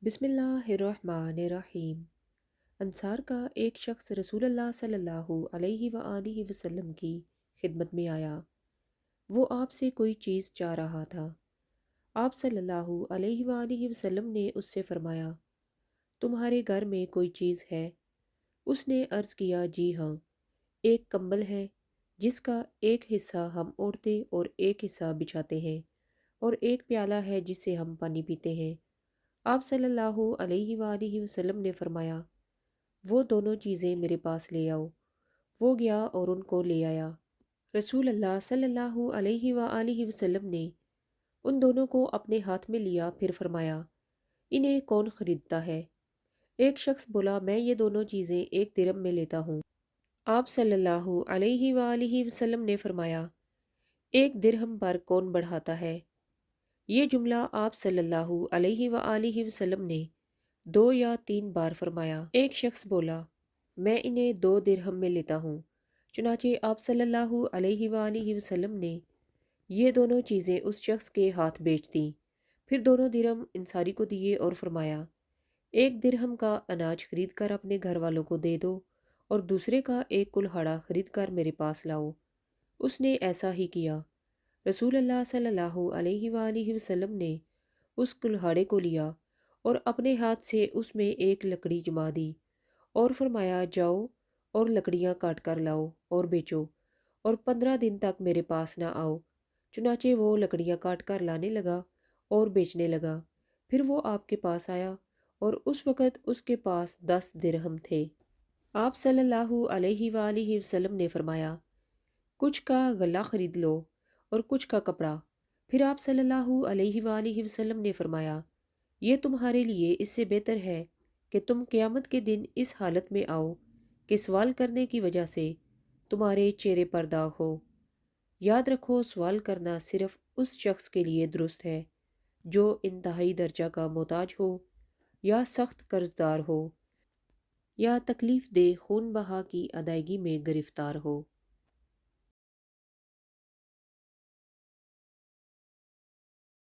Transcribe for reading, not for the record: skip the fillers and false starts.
بسم اللہ الرحمن الرحیم۔ انصار کا ایک شخص رسول اللہ صلی اللہ علیہ وآلہ وسلم کی خدمت میں آیا۔ وہ آپ سے کوئی چیز چاہ رہا تھا۔ آپ صلی اللہ علیہ وآلہ وسلم نے اس سے فرمایا، تمہارے گھر میں کوئی چیز ہے؟ اس نے عرض کیا، جی ہاں، ایک کمبل ہے جس کا ایک حصہ ہم اوڑھتے اور ایک حصہ بچھاتے ہیں، اور ایک پیالہ ہے جس سے ہم پانی پیتے ہیں۔ آپ صلی اللہ علیہ وآلہ وسلم نے فرمایا، وہ دونوں چیزیں میرے پاس لے آؤ۔ وہ گیا اور ان کو لے آیا۔ رسول اللہ صلی اللہ علیہ وآلہ وسلم نے ان دونوں کو اپنے ہاتھ میں لیا، پھر فرمایا، انہیں کون خریدتا ہے؟ ایک شخص بولا، میں یہ دونوں چیزیں 1 درہم میں لیتا ہوں۔ آپ صلی اللہ علیہ وآلہ وسلم نے فرمایا، 1 درہم پر کون بڑھاتا ہے؟ یہ جملہ آپ صلی اللہ علیہ وآلہ وسلم نے 2 یا 3 بار فرمایا۔ ایک شخص بولا، میں انہیں 2 درہم میں لیتا ہوں۔ چنانچہ آپ صلی اللہ علیہ وآلہ وسلم نے یہ دونوں چیزیں اس شخص کے ہاتھ بیچ دیں، پھر دونوں درہم انصاری کو دیے اور فرمایا، 1 درہم کا اناج خرید کر اپنے گھر والوں کو دے دو اور دوسرے کا ایک کلہاڑا خرید کر میرے پاس لاؤ۔ اس نے ایسا ہی کیا۔ رسول اللہ صلی اللہ علیہ وآلہ وسلم نے اس کلہاڑے کو لیا اور اپنے ہاتھ سے اس میں ایک لکڑی جما دی اور فرمایا، جاؤ اور لکڑیاں کاٹ کر لاؤ اور بیچو، اور 15 دن تک میرے پاس نہ آؤ۔ چنانچہ وہ لکڑیاں کاٹ کر لانے لگا اور بیچنے لگا۔ پھر وہ آپ کے پاس آیا اور اس وقت اس کے پاس 10 درہم تھے۔ آپ صلی اللہ علیہ وآلہ وسلم نے فرمایا، کچھ کا غلہ خرید لو اور کچھ کا کپڑا۔ پھر آپ صلی اللہ علیہ وآلہ وسلم نے فرمایا، یہ تمہارے لیے اس سے بہتر ہے کہ تم قیامت کے دن اس حالت میں آؤ کہ سوال کرنے کی وجہ سے تمہارے چہرے پر داغ ہو۔ یاد رکھو، سوال کرنا صرف اس شخص کے لیے درست ہے جو انتہائی درجہ کا محتاج ہو، یا سخت قرض دار ہو، یا تکلیف دہ خون بہا کی ادائیگی میں گرفتار ہو۔